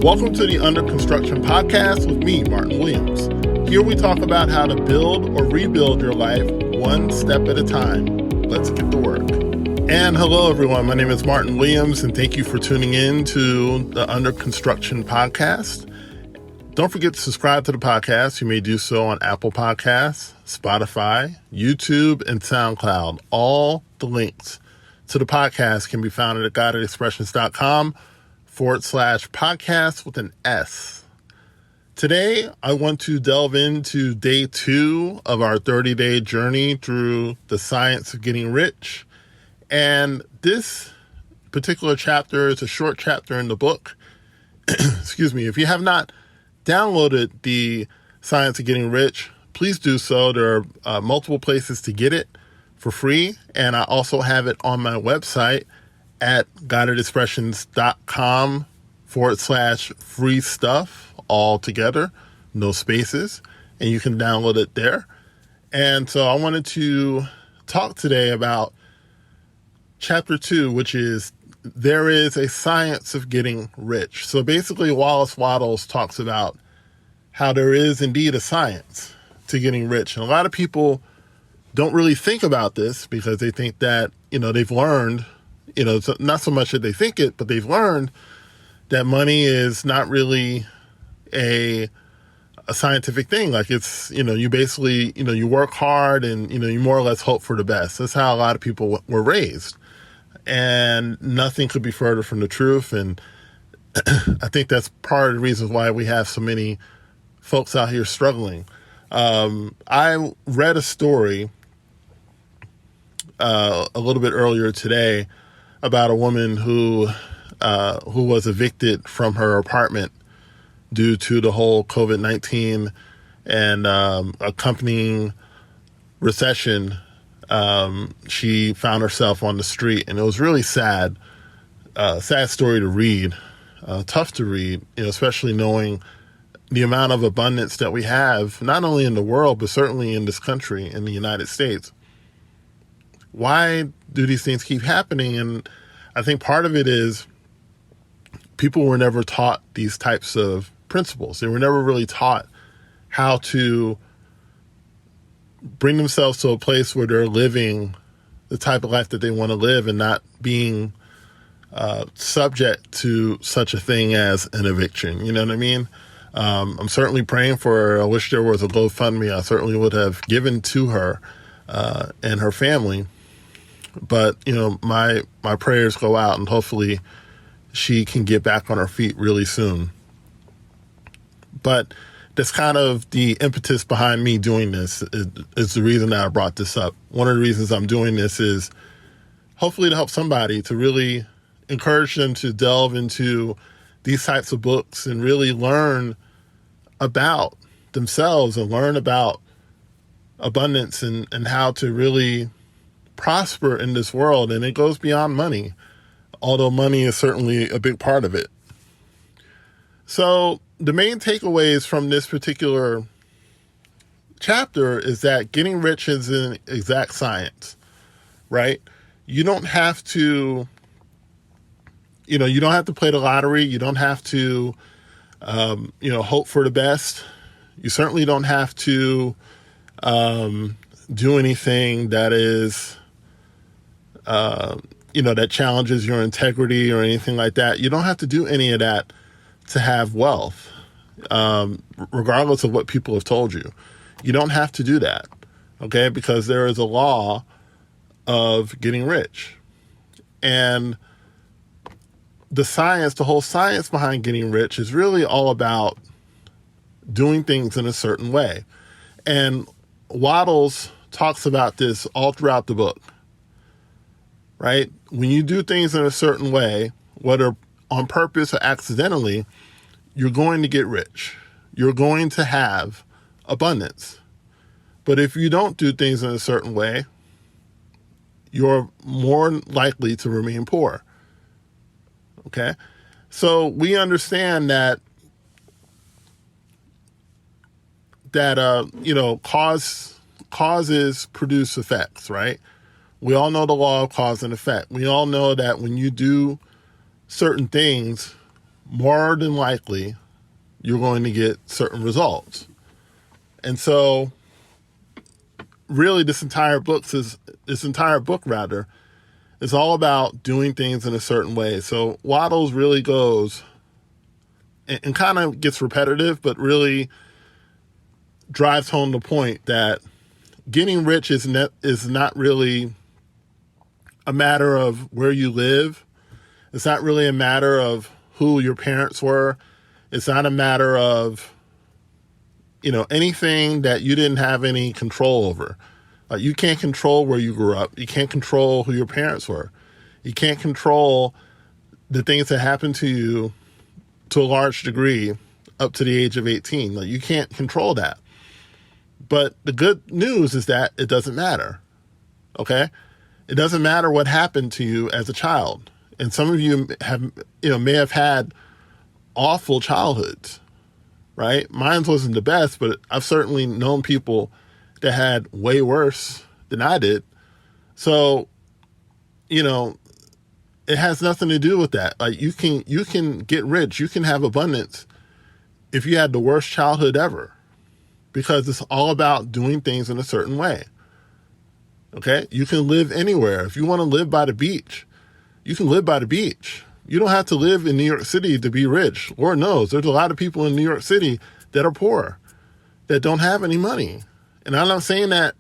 Welcome to the Under Construction Podcast with me, Martin Williams. Here we talk about how to build or rebuild your life one step at a time. Let's get to work. And hello, everyone. My name is Martin Williams, and thank you for tuning in to the Under Construction Podcast. Don't forget to subscribe to the podcast. You may do so on Apple Podcasts, Spotify, YouTube, and SoundCloud. All the links to the podcast can be found at guidedexpressions.com/podcast with an S. Today, I want to delve into day 2 of our 30-day journey through the science of getting rich. And this particular chapter is a short chapter in the book. Excuse me. If you have not downloaded the Science of Getting Rich, please do so. There are multiple places to get it for free. And I also have it on my website at guidedexpressions.com/free stuff, all together, no spaces, and you can download it there. And so I wanted to talk today about chapter 2, which is there is a science of getting rich. So basically, Wallace Wattles talks about how there is indeed a science to getting rich. And a lot of people don't really think about this because they think that, they've learned, not so much that they think it, but they've learned that money is not really a scientific thing. Like it's, you basically, you work hard and, you more or less hope for the best. That's how a lot of people were raised. And nothing could be further from the truth. And I think that's part of the reasons why we have so many folks out here struggling. I read a story a little bit earlier today about a woman who was evicted from her apartment due to the whole COVID-19 and accompanying recession. She found herself on the street, and it was really sad story to read, tough to read, especially knowing the amount of abundance that we have, not only in the world, but certainly in this country, in the United States. Why do these things keep happening? And I think part of it is people were never taught these types of principles. They were never really taught how to bring themselves to a place where they're living the type of life that they want to live and not being subject to such a thing as an eviction. You know what I mean? I'm certainly praying for her. I wish there was a GoFundMe. I certainly would have given to her and her family. But, my prayers go out, and hopefully she can get back on her feet really soon. But that's kind of the impetus behind me doing this. Is the reason that I brought this up. One of the reasons I'm doing this is hopefully to help somebody, to really encourage them to delve into these types of books and really learn about themselves and learn about abundance and how to really prosper in this world. And it goes beyond money, although money is certainly a big part of it. So the main takeaways from this particular chapter is that getting rich is an exact science, right? You don't have to, you don't have to play the lottery. You don't have to, hope for the best. You certainly don't have to do anything that is, that challenges your integrity or anything like that. You don't have to do any of that to have wealth, regardless of what people have told you. You don't have to do that, okay? Because there is a law of getting rich. And the whole science behind getting rich is really all about doing things in a certain way. And Wattles talks about this all throughout the book, right? When you do things in a certain way, whether on purpose or accidentally, you're going to get rich. You're going to have abundance. But if you don't do things in a certain way, you're more likely to remain poor. Okay? So we understand that causes produce effects, right? We all know the law of cause and effect. We all know that when you do certain things, more than likely you're going to get certain results. And so really this entire book is all about doing things in a certain way. So Waddles really goes and kind of gets repetitive, but really drives home the point that getting rich is not really a matter of where you live. It's not really a matter of who your parents were. It's not a matter of, anything that you didn't have any control over. You can't control where you grew up. You can't control who your parents were. You can't control the things that happened to you to a large degree up to the age of 18. You can't control that. But the good news is that it doesn't matter, okay? It doesn't matter what happened to you as a child. And some of you may have had awful childhoods, right? Mine wasn't the best, but I've certainly known people that had way worse than I did. So, it has nothing to do with that. You can get rich, you can have abundance if you had the worst childhood ever, because it's all about doing things in a certain way. Okay? You can live anywhere. If you want to live by the beach, you can live by the beach. You don't have to live in New York City to be rich. Lord knows there's a lot of people in New York City that are poor, that don't have any money. And I'm not saying that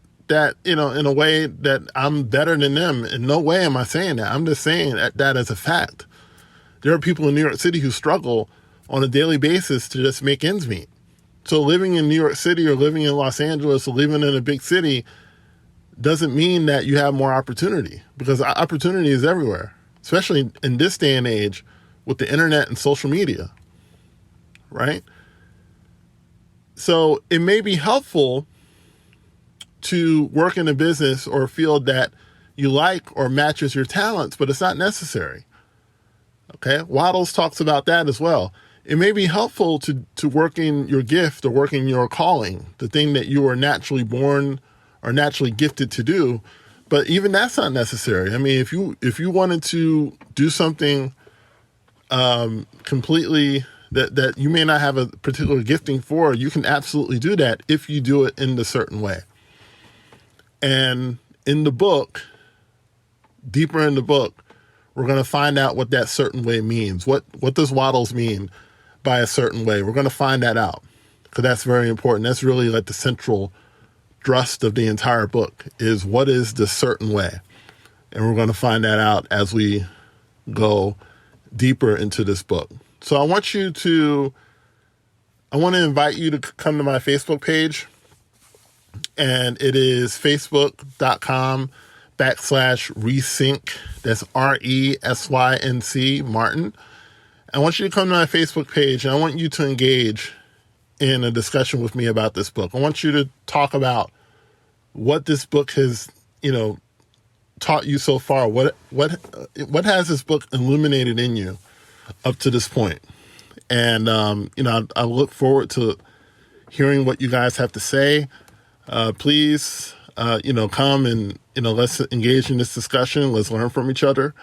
in a way that I'm better than them. In no way am I saying that. I'm just saying that as a fact. There are people in New York City who struggle on a daily basis to just make ends meet. So living in New York City or living in Los Angeles or living in a big city doesn't mean that you have more opportunity, because opportunity is everywhere, especially in this day and age with the internet and social media, right? So it may be helpful to work in a business or a field that you like or matches your talents, but it's not necessary. Okay? Waddles talks about that as well. It may be helpful to work in your gift or work in your calling, the thing that you are naturally born or naturally gifted to do, but even that's not necessary. I mean, if you wanted to do something completely that you may not have a particular gifting for, you can absolutely do that if you do it in a certain way. And in the book, deeper in the book, we're going to find out what that certain way means. What does Waddles mean by a certain way? We're going to find that out, because that's very important. That's really like the central thrust of the entire book, is what is the certain way? And we're going to find that out as we go deeper into this book. So I want to invite you to come to my Facebook page. And it is facebook.com/resync. That's RESYNC, Martin. I want you to come to my Facebook page, and I want you to engage in a discussion with me about this book. I want you to talk about what this book has, taught you so far. What has this book illuminated in you up to this point? And, I look forward to hearing what you guys have to say. Please, come and, let's engage in this discussion. Let's learn from each other.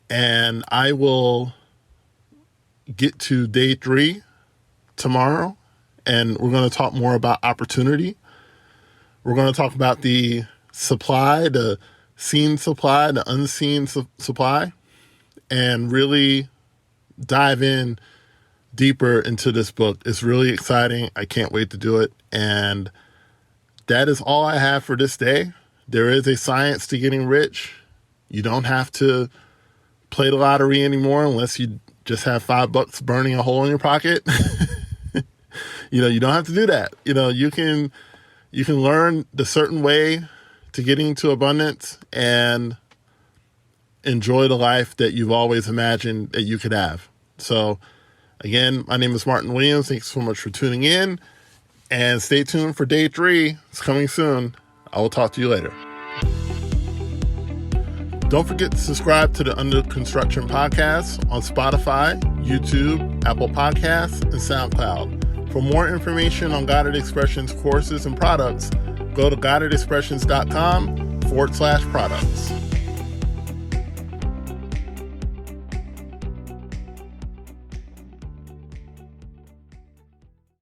And I will get to day 3 tomorrow, and we're going to talk more about opportunity. We're going to talk about the supply, the seen supply, the unseen supply, and really dive in deeper into this book. It's really exciting. I can't wait to do it. And that is all I have for this day. There is a science to getting rich. You don't have to play the lottery anymore unless you just have $5 burning a hole in your pocket. You don't have to do that. You can learn the certain way to getting to abundance and enjoy the life that you've always imagined that you could have. So again, my name is Martin Williams. Thanks so much for tuning in. And stay tuned for day 3. It's coming soon. I will talk to you later. Don't forget to subscribe to the Under Construction podcast on Spotify, YouTube, Apple Podcasts, and SoundCloud. For more information on Guided Expressions courses and products, go to guidedexpressions.com/products.